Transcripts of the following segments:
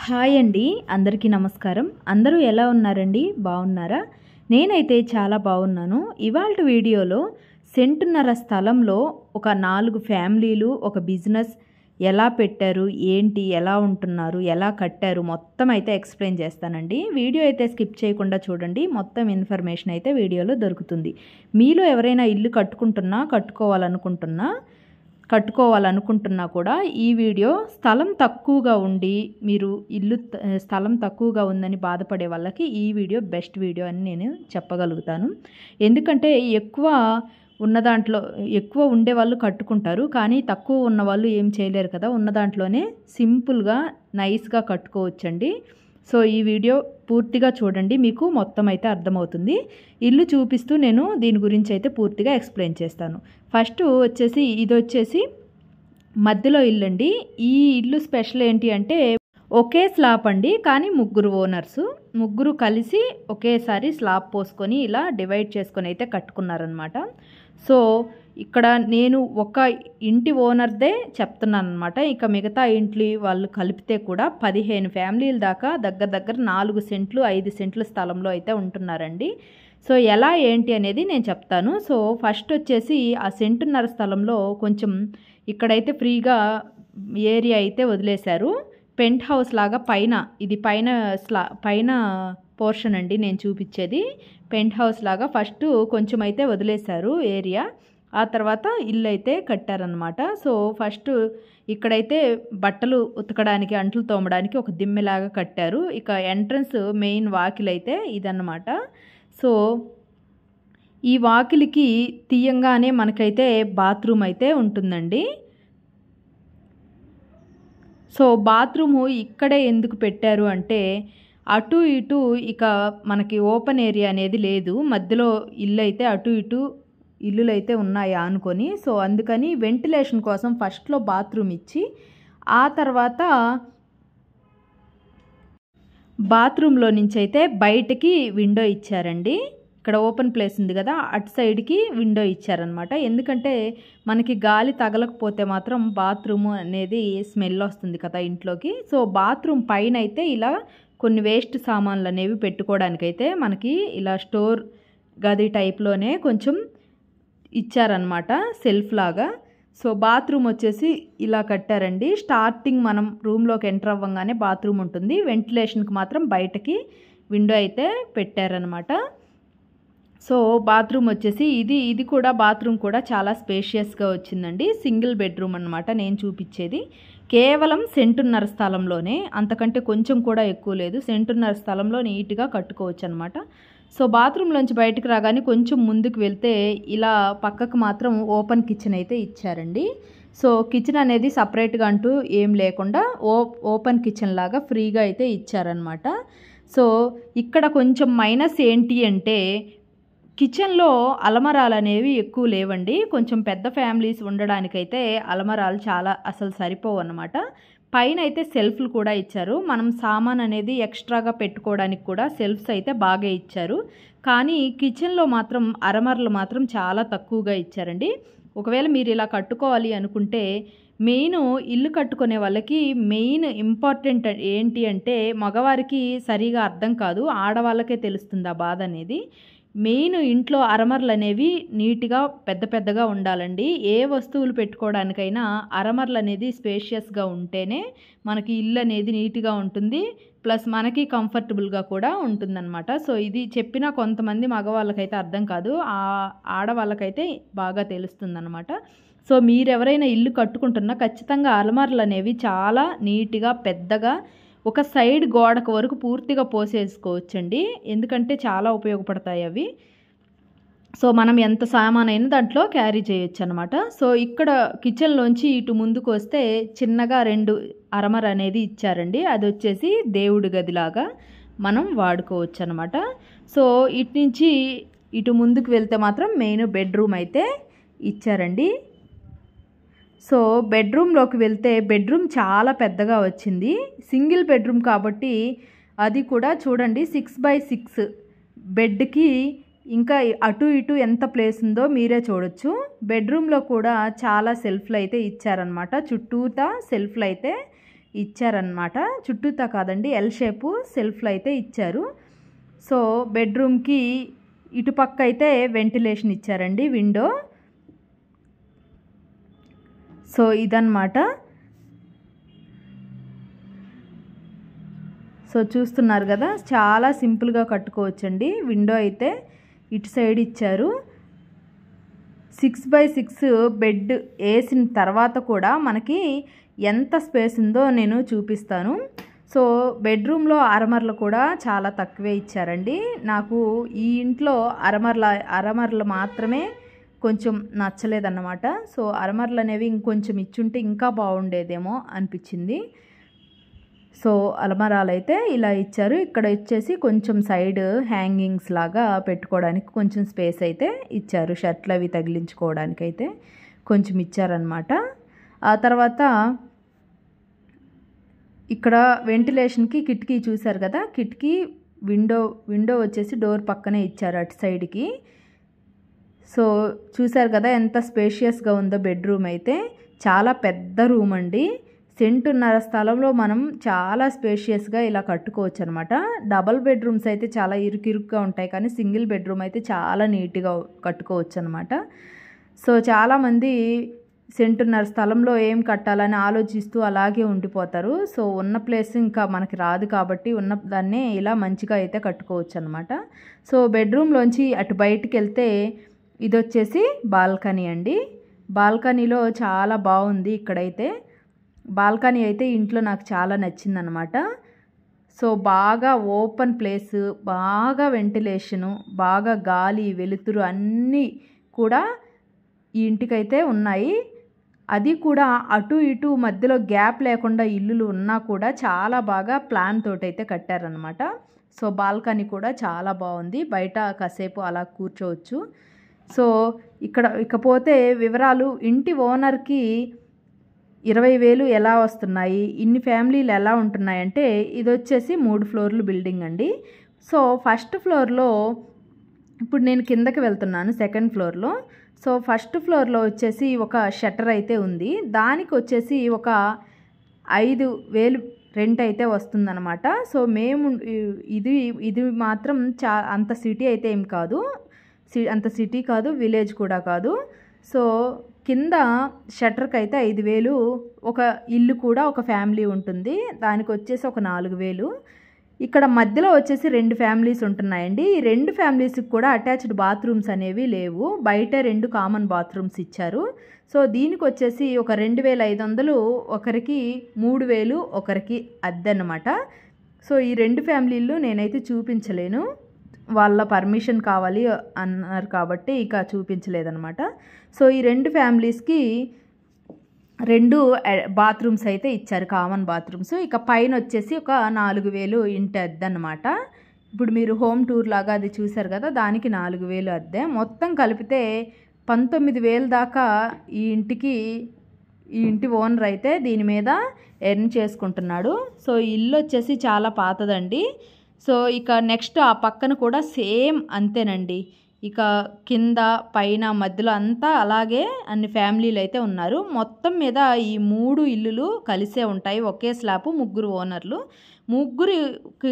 Hi అండి, అందరికీ నమస్కారం. అందరూ ఎలా ఉన్నారండి? బాగున్నారా? నేనైతే చాలా బాగున్నాను. ఇవాల్టి వీడియోలో సెంటున్నర స్థలంలో ఒక 4 ఫ్యామిలీలు ఒక బిజినెస్ ఎలా పెట్టారు, ఏంటి, ఎలా ఉంటున్నారు, ఎలా కట్టారు మొత్తం అయితే ఎక్స్ప్లెయిన్ చేస్తానండి. వీడియో అయితే స్కిప్ చేయకుండా చూడండి. మొత్తం ఇన్ఫర్మేషన్ అయితే వీడియోలో దొరుకుతుంది. మీలో ఎవరైనా ఇల్లు కట్టుకోవాలనుకుంటున్నా కూడా ఈ వీడియో స్థలం తక్కువగా ఉండి మీరు స్థలం తక్కువగా ఉందని బాధపడే వాళ్ళకి ఈ వీడియో బెస్ట్ వీడియో అని నేను చెప్పగలుగుతాను. ఎందుకంటే ఎక్కువ ఉండే వాళ్ళు కట్టుకుంటారు, కానీ తక్కువ ఉన్న వాళ్ళు ఏం చేయలేరు కదా. ఉన్న దాంట్లోనే సింపుల్గా నైస్గా కట్టుకోవచ్చండి. సో ఈ వీడియో పూర్తిగా చూడండి, మీకు మొత్తం అయితే అర్థమవుతుంది. ఇల్లు చూపిస్తూ నేను దీని గురించి అయితే పూర్తిగా ఎక్స్ప్లెయిన్ చేస్తాను. ఫస్ట్ వచ్చేసి ఇది వచ్చేసి మధ్యలో ఇల్లు అండి. ఈ ఇల్లు స్పెషల్ ఏంటి అంటే ఒకే స్లాబ్ అండి, కానీ ముగ్గురు కలిసి ఒకేసారి స్లాబ్ పోసుకొని ఇలా డివైడ్ చేసుకొని అయితే కట్టుకున్నారనమాట. సో ఇక్కడ నేను ఒక ఇంటి ఓనర్దే చెప్తున్నాను అనమాట. ఇక మిగతా ఇంటి వాళ్ళు కలిపితే కూడా 15 ఫ్యామిలీల దాకా దగ్గర 4 సెంట్లు 5 సెంట్ల స్థలంలో అయితే ఉంటున్నారండి. సో ఎలా ఏంటి అనేది నేను చెప్తాను. సో ఫస్ట్ వచ్చేసి ఆ సెంటున్నర స్థలంలో కొంచెం ఇక్కడైతే ఫ్రీగా ఏరియా అయితే వదిలేశారు. పెంట్ హౌస్ లాగా పైన పోర్షన్ అండి నేను చూపించేది. పెంట్ హౌస్ లాగా ఫస్ట్ కొంచెం అయితే వదిలేశారు ఏరియా. ఆ తర్వాత ఇల్లు అయితే కట్టారనమాట. సో ఫస్ట్ ఇక్కడైతే బట్టలు ఉతకడానికి, అంట్లు తోమడానికి ఒక దిమ్మెలాగా కట్టారు. ఇక ఎంట్రన్స్ మెయిన్ వాకిల్ అయితే ఇదన్నమాట. సో ఈ వాకిలికి తీయంగానే మనకైతే బాత్రూమ్ అయితే ఉంటుందండి. సో బాత్రూము ఇక్కడే ఎందుకు పెట్టారు అంటే అటు ఇటు ఇక మనకి ఓపెన్ ఏరియా అనేది లేదు. మధ్యలో ఇల్లు అయితే అటు ఇటు ఇల్లులు అయితే ఉన్నాయి అనుకొని, సో అందుకని వెంటిలేషన్ కోసం ఫస్ట్లో బాత్రూమ్ ఇచ్చి ఆ తర్వాత బాత్రూంలో నుంచి అయితే బయటికి విండో ఇచ్చారండి. ఇక్కడ ఓపెన్ ప్లేస్ ఉంది కదా, అటు సైడ్కి విండో ఇచ్చారనమాట. ఎందుకంటే మనకి గాలి తగలకపోతే మాత్రం బాత్రూమ్ అనేది స్మెల్ వస్తుంది కదా ఇంట్లోకి. సో బాత్రూమ్ పైన అయితే ఇలా కొన్ని వేస్ట్ సామాన్లు అనేవి పెట్టుకోవడానికైతే మనకి ఇలా స్టోర్ గది టైప్లోనే కొంచెం ఇచ్చారనమాట, సెల్ఫ్ లాగా. సో బాత్రూమ్ వచ్చేసి ఇలా కట్టారండి. స్టార్టింగ్ మనం రూమ్లోకి ఎంటర్ అవ్వగానే బాత్రూమ్ ఉంటుంది. వెంటిలేషన్కి మాత్రం బయటకి విండో అయితే పెట్టారనమాట. సో బాత్రూమ్ వచ్చేసి ఇది కూడా బాత్రూమ్ కూడా చాలా స్పేషియస్గా వచ్చిందండి. సింగిల్ బెడ్రూమ్ అనమాట నేను చూపించేది. కేవలం సెంటున్నర స్థలంలోనే, అంతకంటే కొంచెం కూడా ఎక్కువ లేదు. సెంటున్నర స్థలంలో నీట్గా కట్టుకోవచ్చు అనమాట. సో బాత్రూంలోంచి బయటకు రాగానే కొంచెం ముందుకు వెళ్తే ఇలా పక్కకు మాత్రం ఓపెన్ కిచెన్ అయితే ఇచ్చారండి. సో కిచెన్ అనేది సపరేట్గా అంటూ ఏం లేకుండా ఓపెన్ కిచెన్ లాగా ఫ్రీగా అయితే ఇచ్చారనమాట. సో ఇక్కడ కొంచెం మైనస్ ఏంటి అంటే కిచెన్లో అలమరాలు అనేవి ఎక్కువ లేవండి. కొంచెం పెద్ద ఫ్యామిలీస్ ఉండడానికైతే అలమరాలు అసలు సరిపోవు అన్నమాట. పైన అయితే సెల్ఫ్లు కూడా ఇచ్చారు. మనం సామాన్ అనేది ఎక్స్ట్రాగా పెట్టుకోవడానికి కూడా సెల్ఫ్స్ అయితే బాగా ఇచ్చారు. కానీ కిచెన్లో మాత్రం అరమరలు మాత్రం చాలా తక్కువగా ఇచ్చారండి. ఒకవేళ మీరు ఇలా కట్టుకోవాలి అనుకుంటే ఇల్లు కట్టుకునే వాళ్ళకి మెయిన్ ఇంపార్టెంట్ ఏంటి అంటే మగవారికి సరిగా అర్థం కాదు, ఆడవాళ్ళకే తెలుస్తుంది ఆ బాధ అనేది. మెయిన్ ఇంట్లో అరమరలు అనేవి నీట్గా పెద్దగా ఉండాలండి. ఏ వస్తువులు పెట్టుకోవడానికైనా అరమరలు అనేది స్పేషియస్గా ఉంటేనే మనకి ఇల్లు అనేది నీట్గా ఉంటుంది, ప్లస్ మనకి కంఫర్టబుల్గా కూడా ఉంటుందన్నమాట. సో ఇది చెప్పినా కొంతమంది మగవాళ్ళకైతే అర్థం కాదు, ఆడవాళ్ళకైతే బాగా తెలుస్తుందన్నమాట. సో మీరెవరైనా ఇల్లు కట్టుకుంటున్నా ఖచ్చితంగా అలమరలు అనేవి చాలా నీట్గా పెద్దగా ఒక సైడ్ గోడకు వరకు పూర్తిగా పోసేసుకోవచ్చండి. ఎందుకంటే చాలా ఉపయోగపడతాయి అవి. సో మనం ఎంత సామాన్ అయినా దాంట్లో క్యారీ చేయొచ్చు అనమాట. సో ఇక్కడ కిచెన్లోంచి ఇటు ముందుకు వస్తే చిన్నగా 2 అరమర అనేది ఇచ్చారండి. అది వచ్చేసి దేవుడి గదిలాగా మనం వాడుకోవచ్చు అనమాట. సో ఇటు నుంచి ఇటు ముందుకు వెళ్తే మాత్రం మెయిన్ బెడ్రూమ్ అయితే ఇచ్చారండి. సో బెడ్రూమ్లోకి వెళ్తే బెడ్రూమ్ చాలా పెద్దగా వచ్చింది. సింగిల్ బెడ్రూమ్ కాబట్టి అది కూడా చూడండి 6x6 బెడ్కి ఇంకా అటు ఇటు ఎంత ప్లేస్ ఉందో మీరే చూడొచ్చు. బెడ్రూమ్లో కూడా చాలా సెల్ఫ్లు అయితే ఇచ్చారనమాట. చుట్టూతా సెల్ఫ్లు అయితే ఇచ్చారనమాట. చుట్టూతా కాదండి, ఎల్ షేపు సెల్ఫ్లు అయితే ఇచ్చారు. సో బెడ్రూమ్కి ఇటుపక్క అయితే వెంటిలేషన్ ఇచ్చారండి, విండో. సో ఇదన్నమాట. సో చూస్తున్నారు కదా, చాలా సింపుల్గా కట్టుకోవచ్చండి. విండో అయితే ఇటు సైడ్ ఇచ్చారు. 6x6 బెడ్ వేసిన తర్వాత కూడా మనకి ఎంత స్పేస్ ఉందో నేను చూపిస్తాను. సో బెడ్రూమ్లో అరమరలు కూడా చాలా తక్కువే ఇచ్చారండి. నాకు ఈ ఇంట్లో అరమరలు మాత్రమే కొంచెం నచ్చలేదన్నమాట. సో అరమరలు అనేవి ఇంకొంచెం ఇచ్చుంటే ఇంకా బాగుండేదేమో అనిపించింది. సో అలమరాలు అయితే ఇలా ఇచ్చారు. ఇక్కడ వచ్చేసి కొంచెం సైడ్ హ్యాంగింగ్స్ లాగా పెట్టుకోవడానికి కొంచెం స్పేస్ అయితే ఇచ్చారు. షర్ట్లు అవి తగిలించుకోవడానికి అయితే కొంచెం ఇచ్చారనమాట. ఆ తర్వాత ఇక్కడ వెంటిలేషన్కి కిటికీ చూసారు కదా, కిటికీ విండో వచ్చేసి డోర్ పక్కనే ఇచ్చారు అటు సైడ్కి. సో చూసారు కదా ఎంత స్పేషియస్గా ఉందో బెడ్రూమ్ అయితే. చాలా పెద్ద రూమ్ అండి. 1.5 సెంట్ స్థలంలో మనం చాలా స్పేషియస్గా ఇలా కట్టుకోవచ్చు అనమాట. డబల్ బెడ్రూమ్స్ అయితే చాలా ఇరుకిరుగ్గా ఉంటాయి, కానీ సింగిల్ బెడ్రూమ్ అయితే చాలా నీట్గా కట్టుకోవచ్చు అనమాట. సో చాలామంది 1.5 సెంట్ స్థలంలో ఏం కట్టాలని ఆలోచిస్తూ అలాగే ఉండిపోతారు. సో ఉన్న ప్లేస్ ఇంకా మనకి రాదు కాబట్టి ఉన్న దాన్నే ఇలా మంచిగా అయితే కట్టుకోవచ్చు అనమాట. సో బెడ్రూమ్లోంచి అటు బయటికి వెళ్తే ఇది వచ్చేసి బాల్కనీ అండి. బాల్కనీలో చాలా బాగుంది. ఇక్కడైతే బాల్కనీ అయితే ఇంట్లో నాకు చాలా నచ్చిందనమాట. సో బాగా ఓపెన్ ప్లేస్, బాగా వెంటిలేషను, బాగా గాలి వెలుతురు అన్నీ కూడా ఈ ఇంటికైతే ఉన్నాయి. అది కూడా అటు ఇటు మధ్యలో గ్యాప్ లేకుండా ఇల్లులు ఉన్నా కూడా చాలా బాగా ప్లాన్ తోటైతే కట్టారనమాట. సో బాల్కనీ కూడా చాలా బాగుంది. బయట కాసేపు అలా కూర్చోవచ్చు. సో ఇకపోతే వివరాలు. ఇంటి ఓనర్కి 20,000 ఎలా వస్తున్నాయి, ఇన్ని ఫ్యామిలీలు ఎలా ఉంటున్నాయంటే, ఇది వచ్చేసి 3 ఫ్లోర్లు బిల్డింగ్ అండి. సో ఫస్ట్ ఫ్లోర్లో ఇప్పుడు నేను కిందకి వెళ్తున్నాను, సెకండ్ ఫ్లోర్లో. సో ఫస్ట్ ఫ్లోర్లో వచ్చేసి ఒక షట్టర్ అయితే ఉంది. దానికి వచ్చేసి ఒక 5,000 రెంట్ అయితే వస్తుందన్నమాట. సో మేము ఇది మాత్రం అంత సిటీ అయితే ఏం కాదు, అంత సిటీ కాదు, విలేజ్ కూడా కాదు. సో కింద షట్టర్కి అయితే 5,000, ఒక ఇల్లు కూడా ఒక ఫ్యామిలీ ఉంటుంది, దానికి వచ్చేసి ఒక 4,000. ఇక్కడ మధ్యలో వచ్చేసి 2 ఫ్యామిలీస్ ఉంటున్నాయండి. ఈ 2 ఫ్యామిలీస్కి కూడా అటాచ్డ్ బాత్రూమ్స్ అనేవి లేవు, బయట 2 కామన్ బాత్రూమ్స్ ఇచ్చారు. సో దీనికి వచ్చేసి ఒక 2,500 ఒకరికి, 3,000 ఒకరికి అద్దె అన్నమాట. సో ఈ 2 ఫ్యామిలీలు నేనైతే చూపించలేను, వాళ్ళ పర్మిషన్ కావాలి అన్నారు కాబట్టి ఇక చూపించలేదన్నమాట. సో ఈ 2 ఫ్యామిలీస్కి 2 బాత్రూమ్స్ అయితే ఇచ్చారు, కామన్ బాత్రూమ్స్. ఇక పైన వచ్చేసి ఒక 4,000 ఇంటి అద్దె అన్నమాట. ఇప్పుడు మీరు హోమ్ టూర్ లాగా అది చూసారు కదా, దానికి 4,000 అద్దె. మొత్తం కలిపితే 19,000 దాకా ఈ ఇంటి ఓనర్ అయితే దీని మీద ఎర్న్ చేసుకుంటున్నాడు. సో ఇల్లు వచ్చేసి చాలా పాతదండి. సో ఇక నెక్స్ట్ ఆ పక్కన కూడా సేమ్ అంతేనండి. ఇక కింద పైన మధ్యలో అంతా అలాగే అన్ని ఫ్యామిలీలు అయితే ఉన్నారు. మొత్తం మీద ఈ 3 ఇల్లులు కలిసే ఉంటాయి, ఒకే స్లాబ్, 3 ఓనర్లు. ముగ్గురికి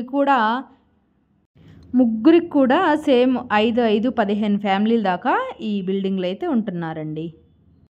కూడా సేమ్ 5, 15 ఫ్యామిలీల దాకా ఈ బిల్డింగ్లో అయితే ఉంటున్నారండి.